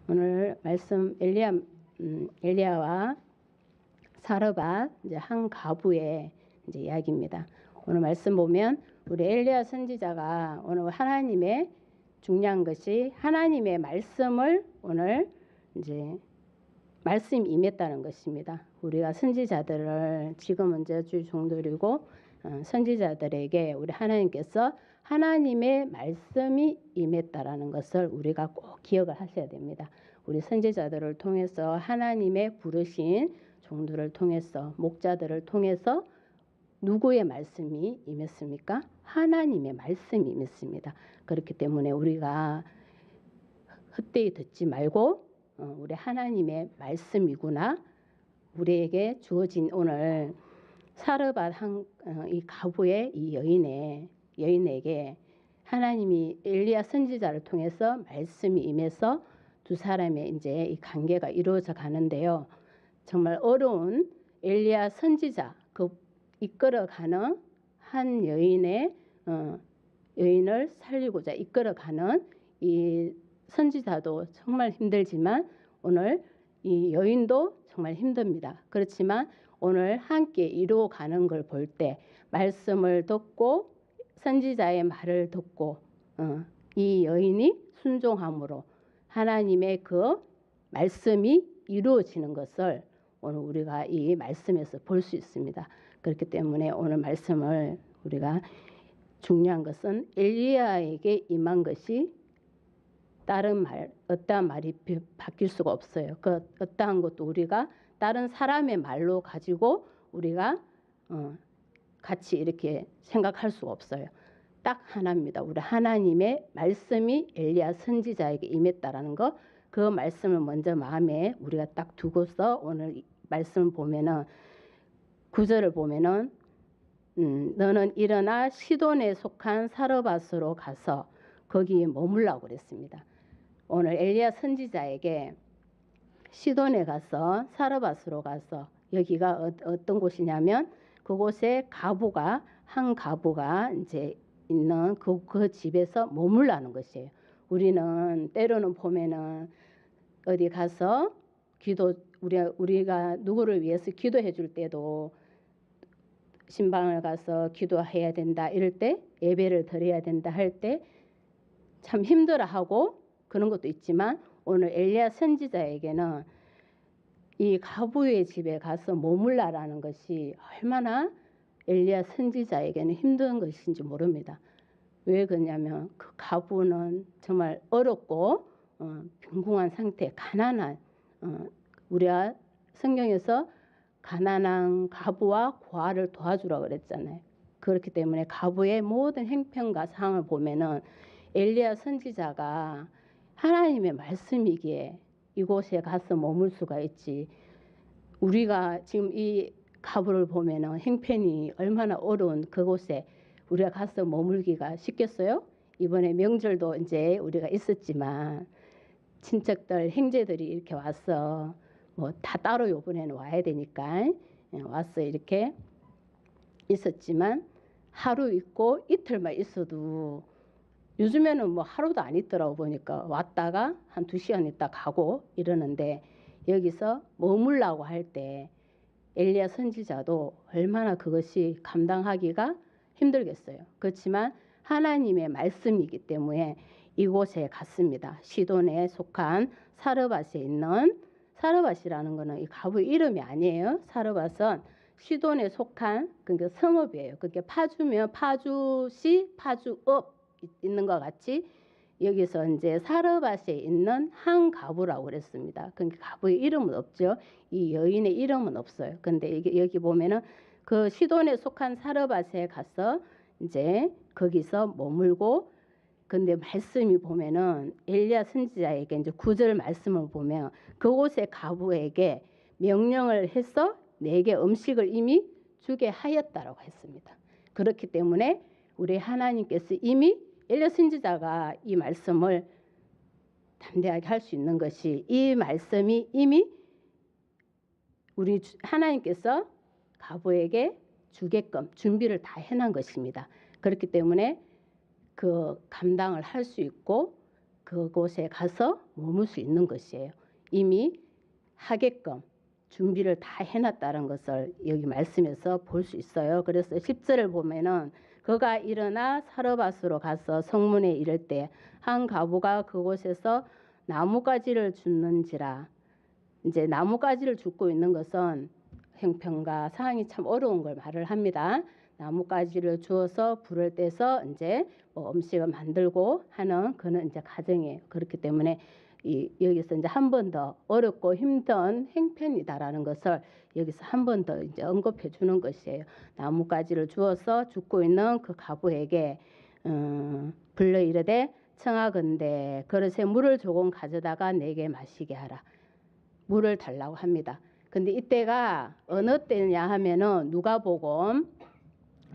오늘 말씀 엘리야와 사르밧 이제 한 가부의 이제 이야기입니다. 오늘 말씀 보면 우리 엘리야 선지자가 오늘 하나님의 중요한 것이 하나님의 말씀을 오늘 이제 말씀이 임했다는 것입니다. 우리가 선지자들을 지금은 이제 주 종들이고 선지자들에게 우리 하나님께서 하나님의 말씀이 임했다라는 것을 우리가 꼭 기억을 하셔야 됩니다. 우리 선지자들을 통해서 하나님의 부르신 종들을 통해서 목자들을 통해서 누구의 말씀이 임했습니까? 하나님의 말씀이 임했습니다. 그렇기 때문에 우리가 헛되이 듣지 말고 우리 하나님의 말씀이구나. 우리에게 주어진 오늘 사르밧 이 가부의 이 여인에게 하나님이 엘리야 선지자를 통해서 말씀이 임해서 두 사람의 이제 이 관계가 이루어져 가는데요. 정말 어려운 엘리야 선지자 그 이끌어가는 한 여인을 살리고자 이끌어가는 이 선지자도 정말 힘들지만 오늘 이 여인도 정말 힘듭니다. 그렇지만 오늘 함께 이루어가는 걸 볼 때 말씀을 듣고 선지자의 말을 듣고 이 여인이 순종함으로 하나님의 그 말씀이 이루어지는 것을 오늘 우리가 이 말씀에서 볼 수 있습니다. 그렇기 때문에 오늘 말씀을 우리가 중요한 것은 엘리야에게 임한 것이 다른 말, 어떠한 말이 바뀔 수가 없어요. 그 어떠한 것도 우리가 다른 사람의 말로 가지고 우리가 같이 이렇게 생각할 수가 없어요. 딱 하나입니다. 우리 하나님의 말씀이 엘리야 선지자에게 임했다라는 거, 그 말씀을 먼저 마음에 우리가 딱 두고서 오늘 말씀을 보면은 9절을 보면은 너는 일어나 시돈에 속한 사르밧으로 가서 거기 머물라고 그랬습니다. 오늘 엘리야 선지자에게 시돈에 가서 사르밧으로 가서 여기가 어떤 곳이냐면 그곳에 한 가부가 이제 있는 그 집에서 머물라는 것이에요. 우리는 때로는 보면은 어디 가서 우리가 누구를 위해서 기도해 줄 때도 신방을 가서 기도해야 된다 이럴 때 예배를 드려야 된다 할 때 참 힘들어하고 그런 것도 있지만 오늘 엘리야 선지자에게는 이 가부의 집에 가서 머물라라는 것이 얼마나 엘리야 선지자에게는 힘든 것인지 모릅니다. 왜 그러냐면 그 가부는 정말 어렵고 빈궁한 상태, 가난한 우리가 성경에서 가난한 가부와 고아를 도와주라고 그랬잖아요. 그렇기 때문에 가부의 모든 행편과 상을 보면은 엘리야 선지자가 하나님의 말씀이기에 이곳에 가서 머물 수가 있지. 우리가 지금 이 가부를 보면은 행편이 얼마나 어려운 그곳에 우리가 가서 머물기가 쉽겠어요? 이번에 명절도 이제 우리가 있었지만 친척들, 형제들이 이렇게 와서 뭐 다 따로 이번에는 와야 되니까 와서 이렇게 있었지만 하루 있고 이틀만 있어도 요즘에는 뭐 하루도 안 있더라고 보니까 왔다가 한 2시간 있다 가고 이러는데 여기서 머물라고 할 때 엘리야 선지자도 얼마나 그것이 감당하기가 힘들겠어요. 그렇지만 하나님의 말씀이기 때문에 이곳에 갔습니다. 시돈에 속한 사르밧에 있는 사르밧이라는 것은 이 가부의 이름이 아니에요. 사르밧은 시돈에 속한 그러니까 성읍이에요. 그러니까 파주면 파주시, 파주읍 있는 것 같이 여기서 이제 사르밧에 있는 한 가부라고 그랬습니다. 그러니까 가부의 이름은 없죠. 이 여인의 이름은 없어요. 근데 이게 여기 보면은 그 시돈에 속한 사르밧에 가서 이제 거기서 머물고 근데 말씀이 보면은 엘리야 선지자에게 이제 9절 말씀을 보면 그곳의 가부에게 명령을 해서 내게 음식을 이미 주게 하였다라고 했습니다. 그렇기 때문에 우리 하나님께서 이미 엘리야 선지자가 이 말씀을 담대하게 할 수 있는 것이 이 말씀이 이미 우리 하나님께서 가부에게 주게끔 준비를 다 해놓은 것입니다. 그렇기 때문에 그 감당을 할 수 있고 그곳에 가서 머물 수 있는 것이에요. 이미 하게끔 준비를 다 해놨다는 것을 여기 말씀에서 볼 수 있어요. 그래서 10절을 보면은 그가 일어나 사르밧으로 가서 성문에 이를 때 한 과부가 그곳에서 나뭇가지를 줍는지라. 이제 나뭇가지를 줍고 있는 것은 형편과 상황이 참 어려운 걸 말을 합니다. 나뭇가지를 주어서 불을 떼서 이제 뭐 음식을 만들고 하는 그는 이제 가정이에요. 그렇기 때문에 여기서 이제 한 번 더 어렵고 힘든 행편이다라는 것을 여기서 한 번 더 이제 언급해 주는 것이에요. 나뭇가지를 주어서 죽고 있는 그 과부에게 불러 이르되 청하건대 그릇에 물을 조금 가져다가 내게 마시게 하라. 물을 달라고 합니다. 근데 이때가 어느 때냐 하면은 누가복음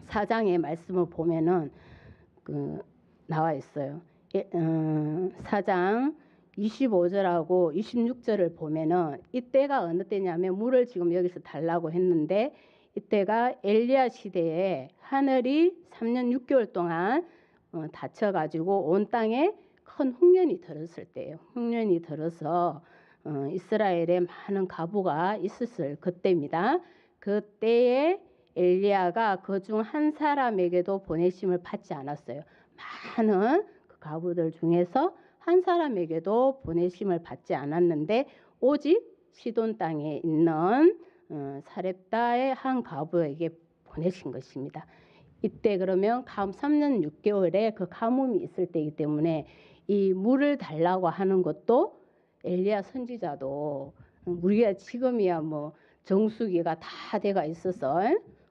4장의 말씀을 보면은 나와 있어요. 4장 25절하고 26절을 보면은 이때가 어느 때냐면 물을 지금 여기서 달라고 했는데 이때가 엘리야 시대에 하늘이 3년 6개월 동안 닫혀가지고 온 땅에 큰 흉년이 들었을 때예요. 흉년이 들어서 이스라엘에 많은 가부가 있었을 그때입니다. 그때에 엘리야가 그중 한 사람에게도 보내심을 받지 않았어요. 많은 그 가부들 중에서 한 사람에게도 보내심을 받지 않았는데 오직 시돈 땅에 있는 사렙다의 한 가부에게 보내신 것입니다. 이때 그러면 3년 6개월에 그 가뭄이 있을 때이기 때문에 이 물을 달라고 하는 것도 엘리야 선지자도 우리가 지금이야 뭐 정수기가 다 돼가 있어서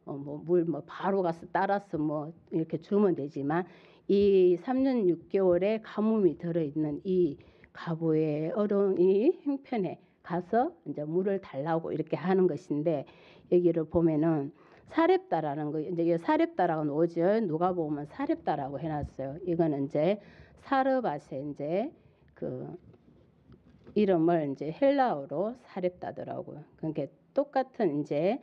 물 바로 가서 따라서 뭐 이렇게 주면 되지만 이 3년 6개월에 가뭄이 들어있는 이 가부의 어려운 이 형편에 가서 이제 물을 달라고 이렇게 하는 것인데 여기를 보면은 사렙다라는 거 이제 사렙다라고 오죠. 누가 보면 사렙다라고 해놨어요. 이거는 이제 사르밧의 이제 그 이름을 이제 헬라어로 사렙다더라고요. 그러니까 똑같은 이제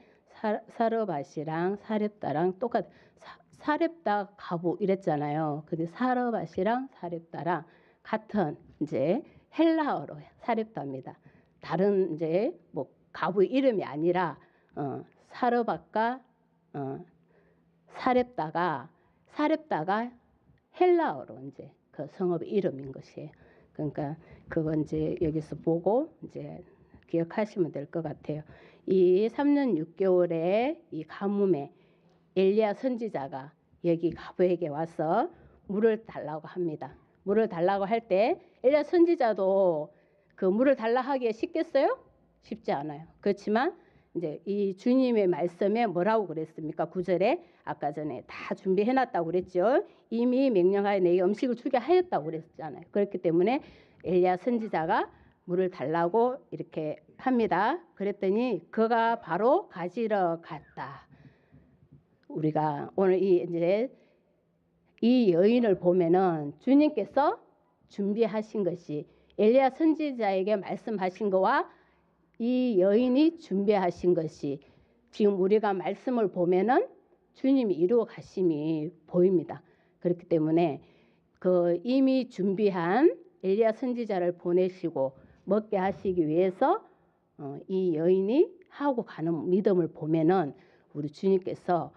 사르밧이랑 사렙다랑 똑같. 사렙다 가부 이랬잖아요. 근데 사르밧이랑 사렙다랑 같은 이제 헬라어로 사렙다입니다. 다른 이제 뭐 가부 이름이 아니라 사르밧과 사렙다가 헬라어로 이제 그 성읍의 이름인 것이에요. 그러니까 그건 이제 여기서 보고 이제 기억하시면 될 것 같아요. 이 3년 6개월의 이 가뭄에 엘리야 선지자가 여기 가부에게 와서 물을 달라고 합니다. 물을 달라고 할 때 엘리야 선지자도 그 물을 달라 하기에 쉽겠어요? 쉽지 않아요. 그렇지만 이제 이 주님의 말씀에 뭐라고 그랬습니까? 9절에 아까 전에 다 준비해 놨다고 그랬죠. 이미 명령하여 내게 음식을 주게 하였다고 그랬잖아요. 그렇기 때문에 엘리야 선지자가 물을 달라고 이렇게 합니다. 그랬더니 그가 바로 가지러 갔다. 우리가 오늘 이제 이 여인을 보면은 주님께서 준비하신 것이 엘리야 선지자에게 말씀하신 거와 이 여인이 준비하신 것이 지금 우리가 말씀을 보면은 주님이 이루어 가심이 보입니다. 그렇기 때문에 그 이미 준비한 엘리야 선지자를 보내시고 먹게 하시기 위해서 이 여인이 하고 가는 믿음을 보면은 우리 주님께서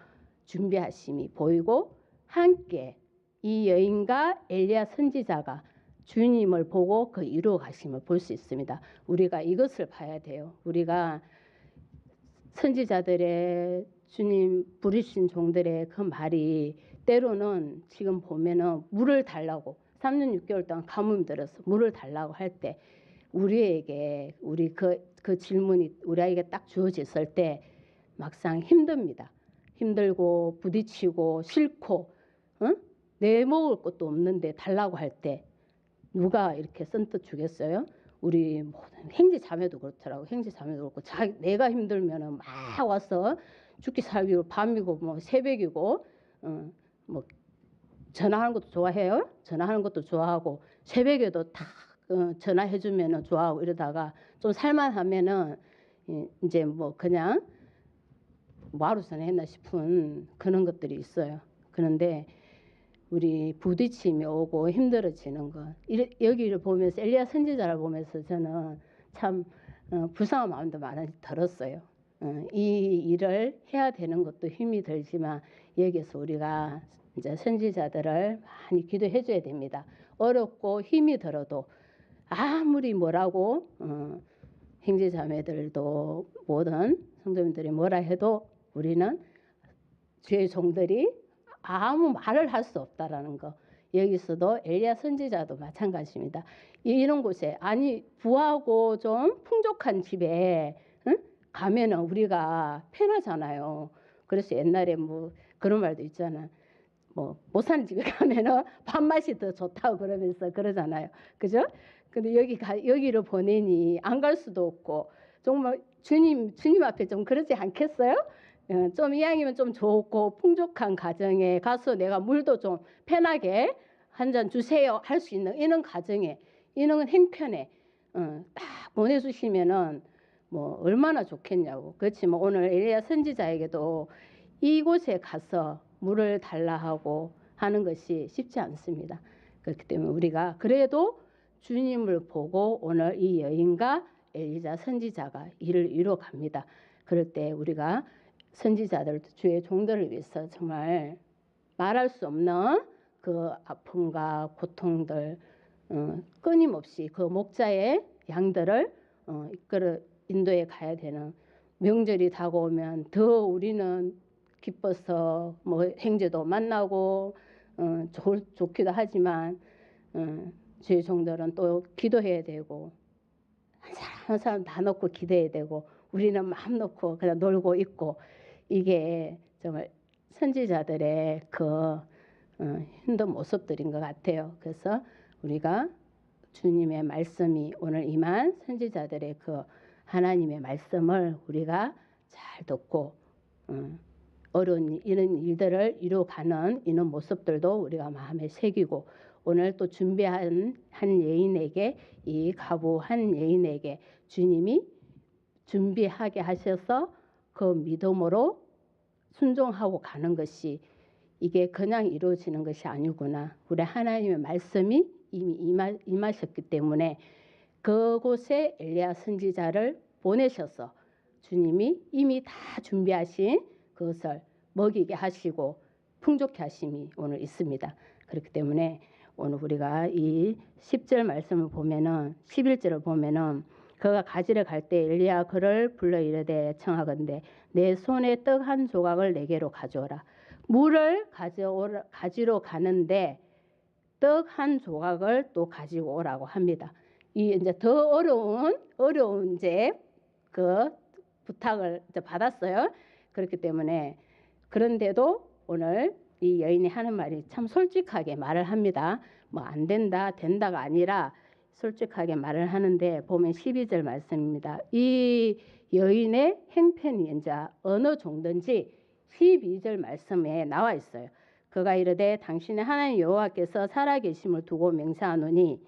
준비하심이 보이고 함께 이 여인과 엘리야 선지자가 주님을 보고 그 이루어 가심을 볼 수 있습니다. 우리가 이것을 봐야 돼요. 우리가 선지자들의 주님 부르신 종들의 그 말이 때로는 지금 보면은 물을 달라고 3년 6개월 동안 가뭄 들어서 물을 달라고 할 때 우리에게 우리 그 질문이 우리에게 딱 주어졌을 때 막상 힘듭니다. 힘들고 부딪히고 싫고 내 먹을 것도 없는데 달라고 할 때 누가 이렇게 선뜻 주겠어요? 우리 형제 자매도 그렇더라고. 형제 자매도 그렇고 내가 힘들면은 막 와서 죽기 살기로 밤이고 뭐 새벽이고 뭐 전화하는 것도 좋아해요. 전화하는 것도 좋아하고 새벽에도 다 전화해주면은 좋아하고 이러다가 좀 살만하면은 이제 뭐 그냥 뭐하러 전화했나 싶은 그런 것들이 있어요. 그런데 우리 부딪힘이 오고 힘들어지는 것. 여기를 보면서 엘리야 선지자를 보면서 저는 참 불쌍한 마음도 많이 들었어요. 이 일을 해야 되는 것도 힘이 들지만 여기서 우리가 이제 선지자들을 많이 기도해 줘야 됩니다. 어렵고 힘이 들어도 아무리 뭐라고 형제자매들도 모든 성도님들이 뭐라 해도 우리는 주의 종들이 아무 말을 할 수 없다라는 거. 여기서도 엘리야 선지자도 마찬가지입니다. 이런 곳에 아니 부하고 좀 풍족한 집에 가면은 우리가 편하잖아요. 그래서 옛날에 뭐 그런 말도 있잖아. 뭐 못 사는 집에 가면은 밥맛이 더 좋다고 그러면서 그러잖아요. 그죠? 근데 여기를 보내니 안 갈 수도 없고 정말 주님 앞에 좀 그러지 않겠어요? 좀 이왕이면 좀 좋고 풍족한 가정에 가서 내가 물도 좀 편하게 한 잔 주세요 할 수 있는 이런 가정에 이런 행편에 딱 보내주시면은 뭐 얼마나 좋겠냐고. 그렇지만 오늘 엘리야 선지자에게도 이곳에 가서 물을 달라 하고 하는 것이 쉽지 않습니다. 그렇기 때문에 우리가 그래도 주님을 보고 오늘 이 여인과 엘리야 선지자가 일을 이루어 갑니다. 그럴 때 우리가 선지자들 주의 종들을 위해서 정말 말할 수 없는 그 아픔과 고통들 끊임없이 그 목자의 양들을 이끌어 인도에 가야 되는 명절이 다가오면 더 우리는 기뻐서 뭐 형제도 만나고 좋기도 하지만 주의 종들은 또 기도해야 되고 한 사람 한 사람 다 놓고 기도해야 되고 우리는 마음 놓고 그냥 놀고 있고 이게 정말 선지자들의 그 힘든 모습들인 것 같아요. 그래서 우리가 주님의 말씀이 오늘 임한 선지자들의 그 하나님의 말씀을 우리가 잘 듣고 어려운 이런 일들을 이루어가는 이런 모습들도 우리가 마음에 새기고 오늘 또 준비한 한 여인에게 이 가부 한 여인에게 주님이 준비하게 하셔서 그 믿음으로 순종하고 가는 것이 이게 그냥 이루어지는 것이 아니구나. 우리 하나님의 말씀이 이미 임하셨기 때문에 그곳에 엘리야 선지자를 보내셔서 주님이 이미 다 준비하신 그것을 먹이게 하시고 풍족케 하심이 오늘 있습니다. 그렇기 때문에 오늘 우리가 이 10절 말씀을 보면은 11절을 보면은 그가 가지러 갈 때 엘리야 그를 불러 이르되 청하건대 내 손에 떡 한 조각을 내게로 가져오라. 물을 가지러 가는데 떡 한 조각을 또 가지고 오라고 합니다. 이 이제 더 어려운 이제 그 부탁을 이제 받았어요. 그렇기 때문에 그런데도 오늘 이 여인이 하는 말이 참 솔직하게 말을 합니다. 뭐 안 된다 된다가 아니라 솔직하게 말을 하는데 보면 12절 말씀입니다. 이 여인의 행편이 이제 어느 정도인지 12절 말씀에 나와 있어요. 그가 이르되 당신의 하나님 여호와께서 살아계심을 두고 맹세하노니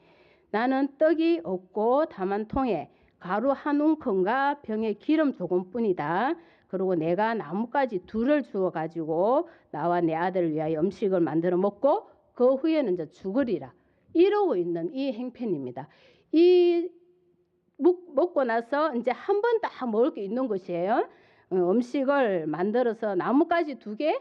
나는 떡이 없고 다만 통에 가루 한 움큼과 병에 기름 조금뿐이다. 그리고 내가 나뭇가지 둘을 주어 가지고 나와 내 아들을 위하여 음식을 만들어 먹고 그 후에는 이제 죽으리라. 이러고 있는 이 행편입니다. 이 먹고 나서 이제 한 번 딱 먹을 게 있는 것이에요. 음식을 만들어서 나뭇가지 두 개,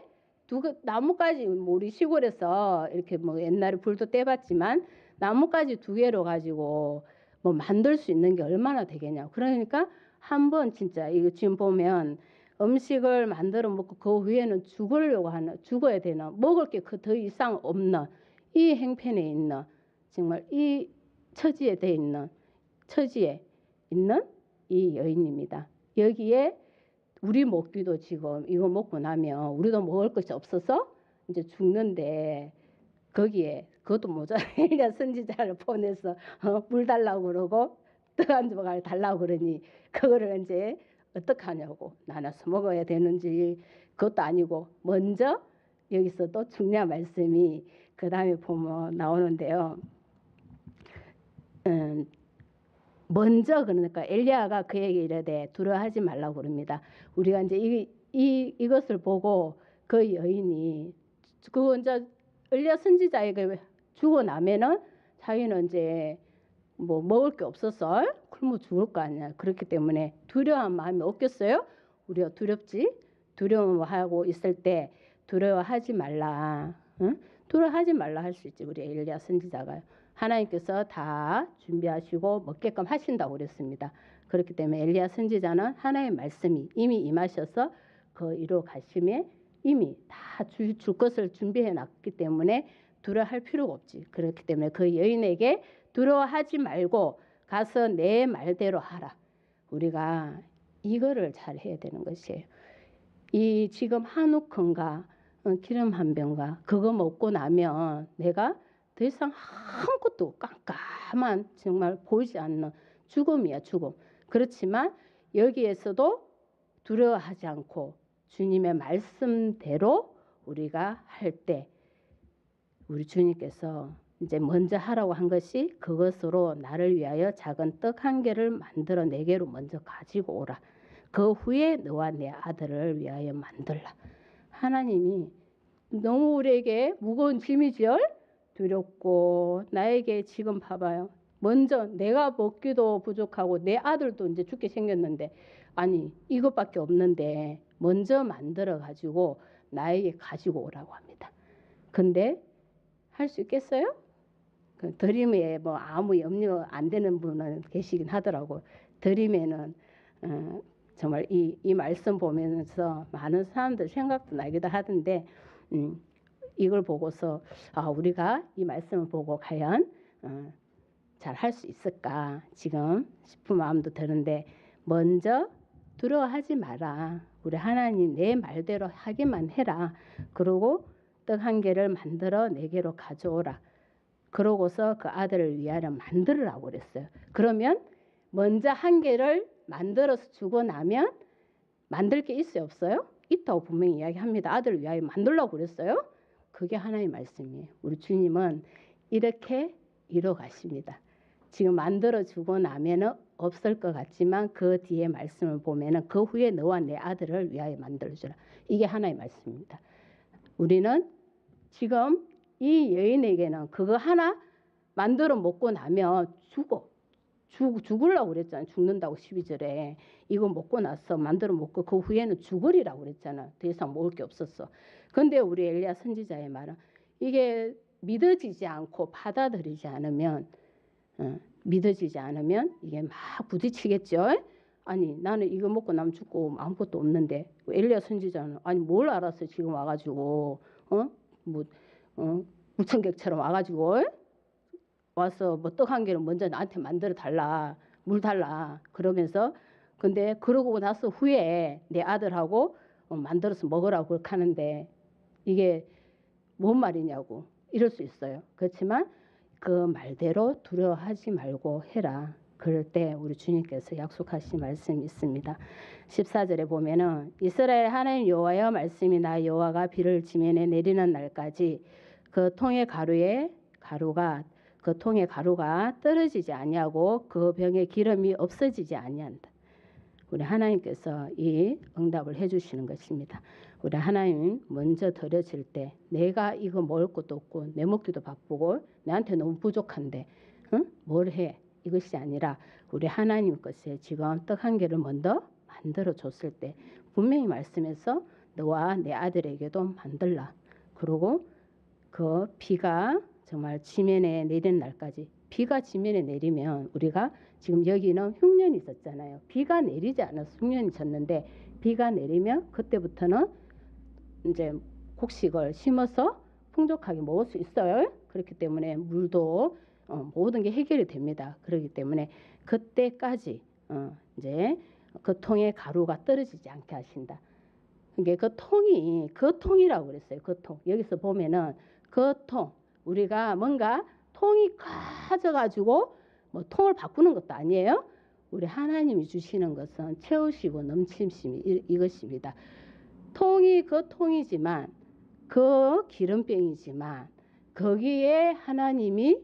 나뭇가지 우리 시골에서 이렇게 뭐 옛날에 불도 떼봤지만 나뭇가지 두 개로 가지고 뭐 만들 수 있는 게 얼마나 되겠냐. 그러니까 한 번 진짜 이거 지금 보면 음식을 만들어 먹고 그 후에는 죽어야 되는 먹을 게 그 더 이상 없는 이 행편에 있는 정말 이 처지에 있는 이 여인입니다. 여기에 우리 먹기도 지금 이거 먹고 나면 우리도 먹을 것이 없어서 이제 죽는데 거기에 그것도 모자라 엘리야 선지자를 보내서 물 달라고 그러고 떡 한 조각 달라고 그러니 그거를 이제 어떻게 하냐고 나눠서 먹어야 되는지 그것도 아니고 먼저 여기서 또 중요한 말씀이 그 다음에 보면 나오는데요. 먼저 그러니까 엘리야가 그에게 이르되 두려워하지 말라고 그럽니다. 우리가 이제 이것을 보고 그 여인이 그거 이제 엘리야 선지자에게 주고 나면은 자기는 이제 뭐 먹을 게 없어서 굶어 죽을 거 아니야. 그렇기 때문에 두려워한 마음이 없겠어요? 우리가 두렵지? 두려워하고 있을 때 두려워하지 말라. 응? 두려워하지 말라 할 수 있지. 우리 엘리야 선지자가 하나님께서 다 준비하시고 먹게끔 하신다고 그랬습니다. 그렇기 때문에 엘리야 선지자는 하나님의 말씀이 이미 임하셔서 그 이루 가심에 이미 다 줄 것을 준비해 놨기 때문에 두려워할 필요가 없지. 그렇기 때문에 그 여인에게 두려워하지 말고 가서 내 말대로 하라. 우리가 이거를 잘 해야 되는 것이에요. 이 지금 한우콘과 기름 한 병과 그거 먹고 나면 내가 더 이상 아무것도 깜깜한 정말 보이지 않는 죽음이야, 죽음. 그렇지만 여기에서도 두려워하지 않고 주님의 말씀대로 우리가 할 때 우리 주님께서 이제 먼저 하라고 한 것이 그것으로 나를 위하여 작은 떡 한 개를 만들어 내게로 먼저 가지고 오라. 그 후에 너와 내 아들을 위하여 만들라. 하나님이 너무 우리에게 무거운 짐이지요. 두렵고 나에게 지금 봐봐요. 먼저 내가 먹기도 부족하고 내 아들도 이제 죽게 생겼는데 아니 이것밖에 없는데 먼저 만들어 가지고 나에게 가지고 오라고 합니다. 근데 할 수 있겠어요? 그 드림에 뭐 아무 염려 안 되는 분은 계시긴 하더라고. 드림에는 정말 이 말씀 보면서 많은 사람들 생각도 나기도 하던데 이걸 보고서 우리가 이 말씀을 보고 과연 잘 할 수 있을까 지금 싶은 마음도 드는데 먼저 두려워하지 마라. 우리 하나님 내 말대로 하기만 해라. 그러고 떡 한 개를 만들어 내게로 가져오라. 그러고서 그 아들을 위하여 만들으라고 그랬어요. 그러면 먼저 한 개를 만들어서 주고 나면 만들 게 있어요, 없어요? 있다고 분명히 이야기합니다. 아들을 위하여 만들라고 그랬어요. 그게 하나님의 말씀이에요. 우리 주님은 이렇게 이뤄 가십니다. 지금 만들어 주고 나면은 없을 것 같지만 그 뒤에 말씀을 보면은 그 후에 너와 내 아들을 위하여 만들어 주라. 이게 하나님의 말씀입니다. 우리는 지금 이 여인에게는 그거 하나 만들어 먹고 나면 죽으려고 그랬잖아요. 죽는다고 12절에. 이거 먹고 나서 만들어 먹고 그 후에는 죽으리라고 그랬잖아. 더 이상 먹을 게 없었어. 근데 우리 엘리야 선지자의 말은 이게 믿어지지 않고 받아들이지 않으면 이게 막 부딪히겠죠. 아니 나는 이거 먹고 나면 죽고 아무것도 없는데 엘리야 선지자는 아니 뭘 알았어 지금 와가지고 무청객처럼 와가지고 와서 뭐 떡 한 개를 먼저 나한테 만들어 달라 물 달라 그러면서 근데 그러고 나서 후에 내 아들하고 만들어서 먹으라고 그렇게 하는데 이게 뭔 말이냐고 이럴 수 있어요. 그렇지만 그 말대로 두려워하지 말고 해라. 그럴 때 우리 주님께서 약속하신 말씀이 있습니다. 14절에 보면은 이스라엘 하나님 여호와의 말씀이 나 여호와가 비를 지면에 내리는 날까지 그 통의 가루가 떨어지지 아니하고 그 병에 기름이 없어지지 아니한다. 우리 하나님께서 이 응답을 해주시는 것입니다. 우리 하나님 먼저 드려질 때 내가 이거 먹을 것도 없고 내 먹기도 바쁘고 내한테 너무 부족한데 뭘 해? 이것이 아니라 우리 하나님 것에 지금 떡 한 개를 먼저 만들어 줬을 때 분명히 말씀해서 너와 내 아들에게도 만들라. 그리고 그 비가 정말 지면에 내리는 날까지 비가 지면에 내리면 우리가 지금 여기는 흉년이 있었잖아요. 비가 내리지 않아서 흉년이 졌는데 비가 내리면 그때부터는 이제 곡식을 심어서 풍족하게 먹을 수 있어요. 그렇기 때문에 물도 모든 게 해결이 됩니다. 그렇기 때문에 그때까지 이제 그 통에 가루가 떨어지지 않게 하신다. 이게 그 통이라고 그랬어요. 그 통. 여기서 보면은 그 통. 우리가 뭔가 통이 커져가지고 뭐 통을 바꾸는 것도 아니에요. 우리 하나님이 주시는 것은 채우시고 넘치심이 이것입니다. 통이 그 통이지만 그 기름병이지만 거기에 하나님이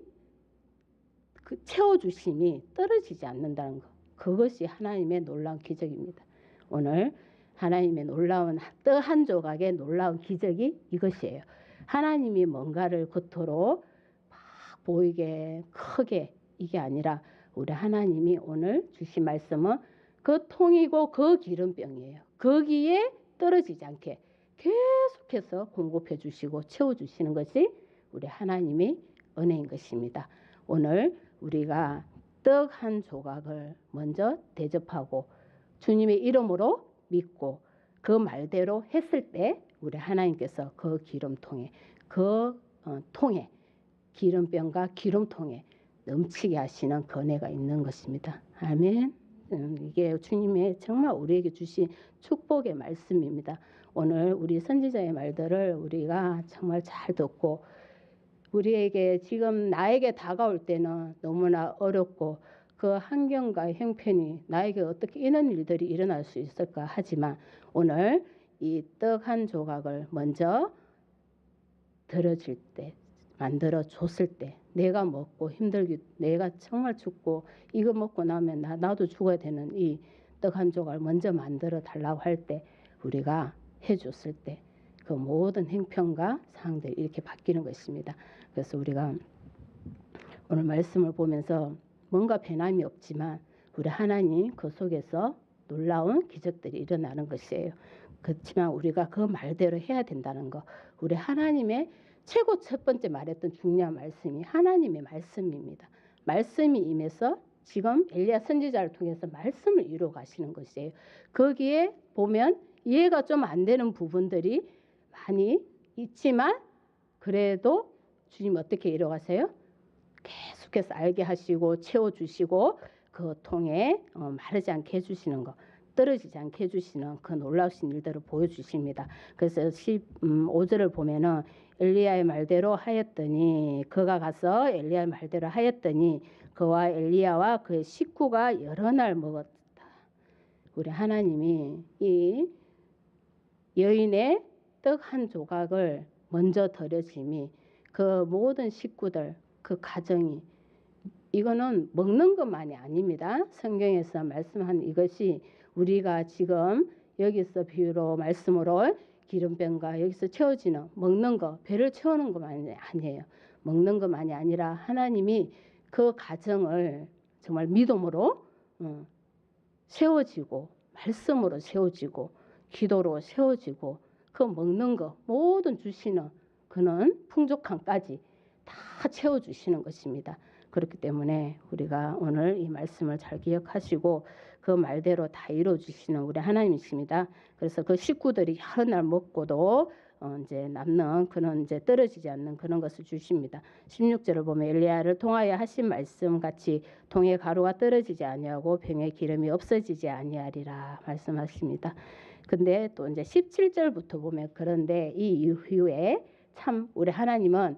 그 채워주심이 떨어지지 않는다는 것. 그것이 하나님의 놀라운 기적입니다. 오늘 하나님의 놀라운 떡 한 조각의 놀라운 기적이 이것이에요. 하나님이 뭔가를 겉으로 막 보이게 크게 이게 아니라 우리 하나님이 오늘 주신 말씀은 그 통이고 그 기름병이에요. 거기에 떨어지지 않게 계속해서 공급해 주시고 채워 주시는 것이 우리 하나님의 은혜인 것입니다. 오늘 우리가 떡 한 조각을 먼저 대접하고 주님의 이름으로 믿고 그 말대로 했을 때 우리 하나님께서 그 기름통에 그 통에 기름병과 기름통에 넘치게 하시는 그 은혜가 있는 것입니다. 아멘. 이게 주님의 정말 우리에게 주신 축복의 말씀입니다. 오늘 우리 선지자의 말들을 우리가 정말 잘 듣고 우리에게 지금 나에게 다가올 때는 너무나 어렵고 그 환경과 형편이 나에게 어떻게 이런 일들이 일어날 수 있을까 하지만 오늘 이 떡 한 조각을 먼저 들어줄 때 만들어 줬을 때 내가 먹고 힘들게 내가 정말 죽고 이거 먹고 나면 나도 죽어야 되는 이 떡 한 조각을 먼저 만들어 달라고 할 때 우리가 해줬을 때 그 모든 행편과 상황들이 이렇게 바뀌는 것입니다. 그래서 우리가 오늘 말씀을 보면서 뭔가 변함이 없지만 우리 하나님 그 속에서 놀라운 기적들이 일어나는 것이에요. 그렇지만 우리가 그 말대로 해야 된다는 거. 우리 하나님의 최고 첫 번째 말했던 중요한 말씀이 하나님의 말씀입니다. 말씀이 임해서 지금 엘리야 선지자를 통해서 말씀을 이루어 가시는 것이에요. 거기에 보면 이해가 좀 안 되는 부분들이 많이 있지만 그래도 주님 어떻게 이루어 가세요? 계속해서 알게 하시고 채워주시고 그 통에 마르지 않게 해주시는 거 떨어지지 않게 해주시는 그 놀라우신 일들을 보여주십니다. 그래서 15절을 보면은 엘리야의 말대로 하였더니 그가 가서 엘리야의 말대로 하였더니 그와 엘리야와 그의 식구가 여러 날 먹었다. 우리 하나님이 이 여인의 떡 한 조각을 먼저 드려짐이 그 모든 식구들 그 가정이 이거는 먹는 것만이 아닙니다. 성경에서 말씀한 이것이 우리가 지금 여기서 비유로 말씀으로 기름병과 여기서 채워지는 먹는 거 배를 채우는 것만이 아니에요. 먹는 것만이 아니라 하나님이 그 가정을 정말 믿음으로 세워지고 말씀으로 세워지고 기도로 세워지고 그 먹는 거 모든 주시는 그는 풍족함까지 다 채워주시는 것입니다. 그렇기 때문에 우리가 오늘 이 말씀을 잘 기억하시고 그 말대로 다 이루어주시는 우리 하나님이십니다. 그래서 그 식구들이 여러 날 먹고도 이제 남는 그런 이제 떨어지지 않는 그런 것을 주십니다. 16절을 보면 엘리야를 통하여 하신 말씀 같이 동의 가루가 떨어지지 아니하고 병의 기름이 없어지지 아니하리라 말씀하십니다. 근데 또 이제 17절부터 보면 그런데 이 이후에 참 우리 하나님은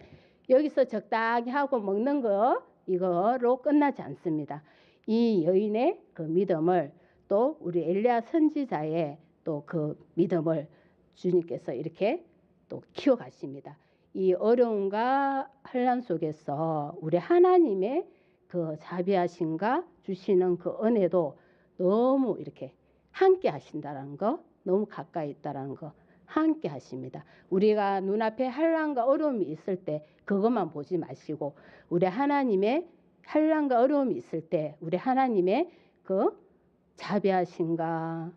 여기서 적당히 하고 먹는 거 이거로 끝나지 않습니다. 이 여인의 그 믿음을 또 우리 엘리야 선지자의 또 그 믿음을 주님께서 이렇게 또 키워가십니다. 이 어려움과 환난 속에서 우리 하나님의 그 자비하심과 주시는 그 은혜도 너무 이렇게 함께 하신다는 거, 너무 가까이 있다는 거 함께 하십니다. 우리가 눈앞에 환난과 어려움이 있을 때 그것만 보지 마시고 우리 하나님의 환난과 어려움이 있을 때 우리 하나님의 그 자비하심과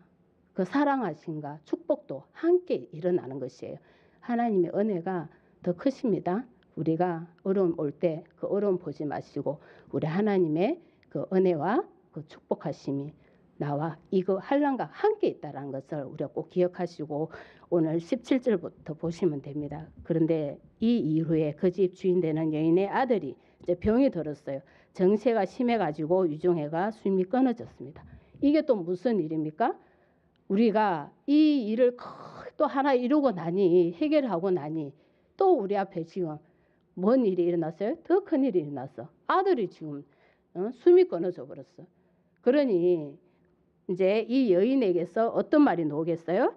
그 사랑하심과 축복도 함께 일어나는 것이에요. 하나님의 은혜가 더 크십니다. 우리가 어려움 올 때 그 어려움 보지 마시고 우리 하나님의 그 은혜와 그 축복하심이 나와 이거 환난과 함께 있다는 것을 우리가 꼭 기억하시고 오늘 17절부터 보시면 됩니다. 그런데 이 이후에 그 집 주인 되는 여인의 아들이 이제 병이 들었어요. 정체가 심해가지고 유종애가 숨이 끊어졌습니다. 이게 또 무슨 일입니까? 우리가 이 일을 또 하나 이루고 나니 해결하고 나니 또 우리 앞에 지금 뭔 일이 일어났어요? 더 큰 일이 일어났어. 아들이 지금 숨이 끊어져 버렸어. 그러니 이제 이 여인에게서 어떤 말이 나오겠어요?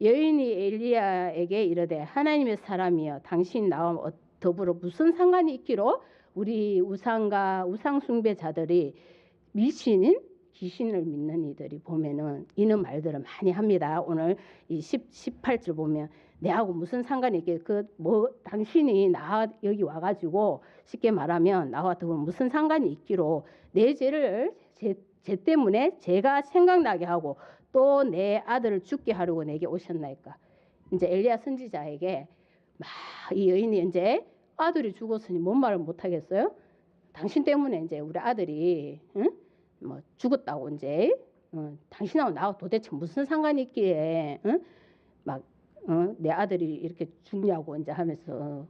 여인이 엘리야에게 이르되 하나님의 사람이여 당신 나와 더불어 무슨 상관이 있기로 우리 우상과 우상 숭배자들이 미신인 귀신을 믿는 이들이 보면은 이런 말들을 많이 합니다. 오늘 이 18절 보면 내하고 무슨 상관이 있게 그 뭐 당신이 나 여기 와가지고 쉽게 말하면 나와 무슨 상관이 있기로 내 죄를 죄 때문에 제가 생각나게 하고 또 내 아들을 죽게 하려고 내게 오셨나이까. 이제 엘리야 선지자에게 막 이 여인이 이제 아들이 죽었으니 뭔 말을 못 하겠어요? 당신 때문에 이제 우리 아들이 응? 뭐 죽었다고 이제 당신하고 나하고 도대체 무슨 상관이 있기에 응? 막 내 아들이 이렇게 죽냐고 이제 하면서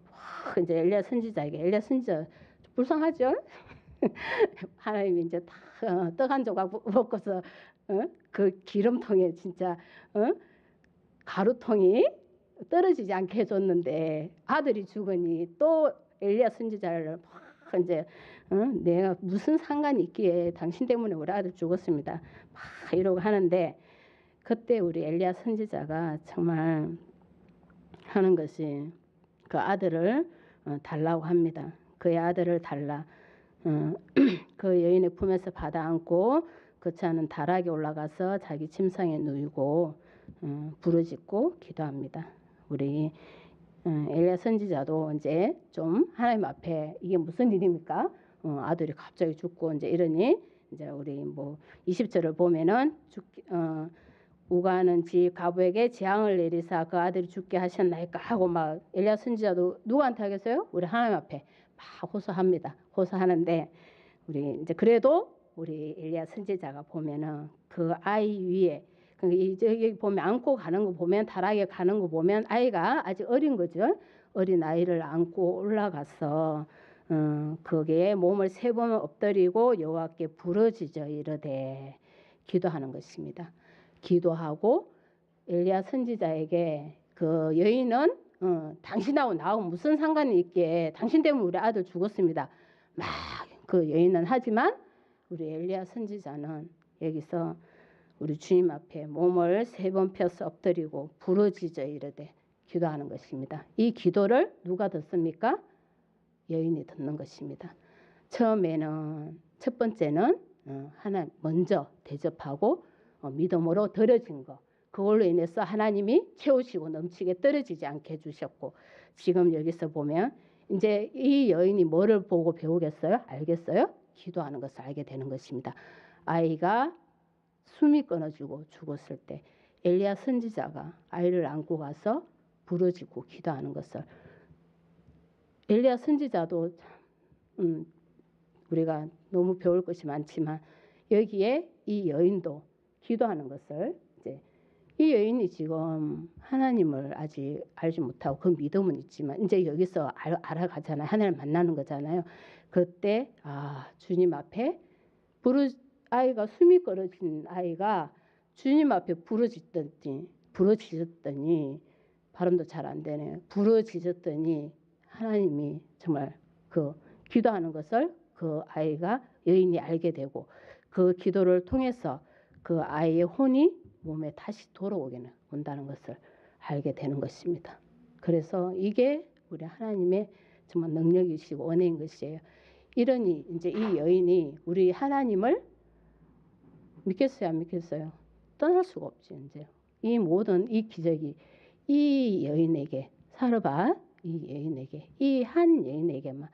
이제 엘리야 선지자에게 엘리야 선지자 불쌍하죠? 하나님이 이제 다 떡 한 조각 먹고서 그 기름통에 진짜 가루통이 떨어지지 않게 해줬는데 아들이 죽으니 또 엘리야 선지자를 막 이제 내가 무슨 상관이 있기에 당신 때문에 우리 아들 죽었습니다. 막 이러고 하는데 그때 우리 엘리야 선지자가 정말 하는 것이 그 아들을 달라고 합니다. 그의 아들을 달라. 그 여인의 품에서 받아 안고 그 차는 다락에 올라가서 자기 침상에 누이고 부르짖고 기도합니다. 우리 엘리야 선지자도 이제 좀 하나님 앞에 이게 무슨 일입니까? 아들이 갑자기 죽고 이제 이러니 이제 우리 뭐 20절을 보면은 우가는 집 가부에게 재앙을 내리사 그 아들이 죽게 하셨나이까 하고 막 엘리야 선지자도 누구한테 하겠어요? 우리 하나님 앞에 막 호소합니다. 호소하는데 우리 이제 그래도 우리 엘리야 선지자가 보면은 그 아이 위에 여기 보면 안고 가는 거 보면 다락에 가는 거 보면 아이가 아직 어린 거죠. 어린 아이를 안고 올라가서 거기에 몸을 3번 엎드리고 여호와께 부르짖어 이르되 기도하는 것입니다. 기도하고 엘리야 선지자에게 그 여인은 당신하고 나하고 무슨 상관이 있기에 당신 때문에 우리 아들 죽었습니다. 막 그 여인은 하지만 우리 엘리야 선지자는 여기서 우리 주님 앞에 몸을 3번 펴서 엎드리고 부르짖어 이르되 기도하는 것입니다. 이 기도를 누가 듣습니까? 여인이 듣는 것입니다. 처음에는 첫 번째는 하나님 먼저 대접하고 믿음으로 드려진 거. 그걸로 인해서 하나님이 채우시고 넘치게 떨어지지 않게 해주셨고 지금 여기서 보면 이제 이 여인이 뭐를 보고 배우겠어요? 알겠어요? 기도하는 것을 알게 되는 것입니다. 아이가 숨이 끊어지고 죽었을 때 엘리야 선지자가 아이를 안고 가서 부르짖고 기도하는 것을 엘리야 선지자도 우리가 너무 배울 것이 많지만 여기에 이 여인도 기도하는 것을 이제 이 여인이 지금 하나님을 아직 알지 못하고 그 믿음은 있지만 이제 여기서 알아가잖아요. 하나님을 만나는 거잖아요. 그때 주님 앞에 아이가 숨이 끊어진 아이가 주님 앞에 부르짖더니 발음도 잘 안 되네요. 부르짖었더니 하나님이 정말 그 기도하는 것을 그 아이가 여인이 알게 되고 그 기도를 통해서 그 아이의 혼이 몸에 다시 돌아오게 온다는 것을 알게 되는 것입니다. 그래서 이게 우리 하나님의 정말 능력이시고 은혜인 것이에요. 이러니 이제 이 여인이 우리 하나님을 믿겠어요, 안 믿겠어요? 떠날 수가 없지. 이제 이 모든 이 기적이 이 여인에게 사르밧 이 여인에게 이 한 여인에게만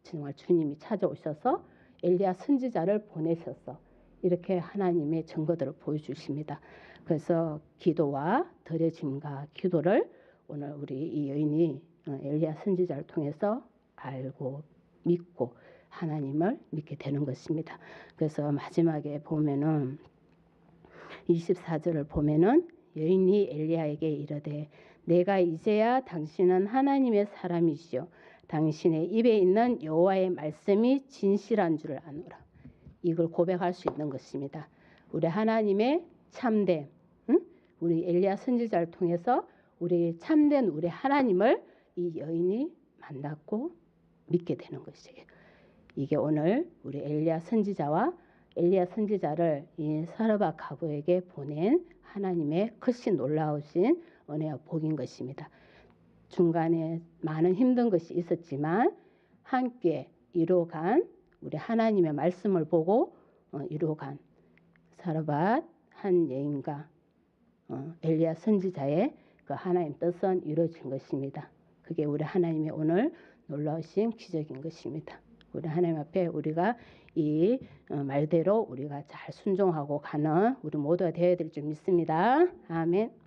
정말 주님이 찾아오셔서 엘리야 선지자를 보내셔서 이렇게 하나님의 증거들을 보여주십니다. 그래서 기도와 드려짐과 기도를 오늘 우리 이 여인이 엘리야 선지자를 통해서 알고 믿고 하나님을 믿게 되는 것입니다. 그래서 마지막에 보면은 24절을 보면은 여인이 엘리야에게 이르되 내가 이제야 당신은 하나님의 사람이시요 당신의 입에 있는 여호와의 말씀이 진실한 줄을 아노라. 이걸 고백할 수 있는 것입니다. 우리 하나님의 참된 우리 엘리야 선지자를 통해서 우리 참된 우리 하나님을 이 여인이 만났고 믿게 되는 것이에요. 이게 오늘 우리 엘리야 선지자를 이 사르밧 가부에게 보낸 하나님의 크신 놀라우신 은혜와 복인 것입니다. 중간에 많은 힘든 것이 있었지만 함께 이루어간 우리 하나님의 말씀을 보고 이루어간 사르밧 한 여인과 엘리야 선지자의 그 하나님 뜻은 이루어진 것입니다. 그게 우리 하나님의 오늘 놀라우신 기적인 것입니다. 우리 하나님 앞에 우리가 이 말대로 우리가 잘 순종하고 가는 우리 모두가 되어야 될 줄 믿습니다. 아멘.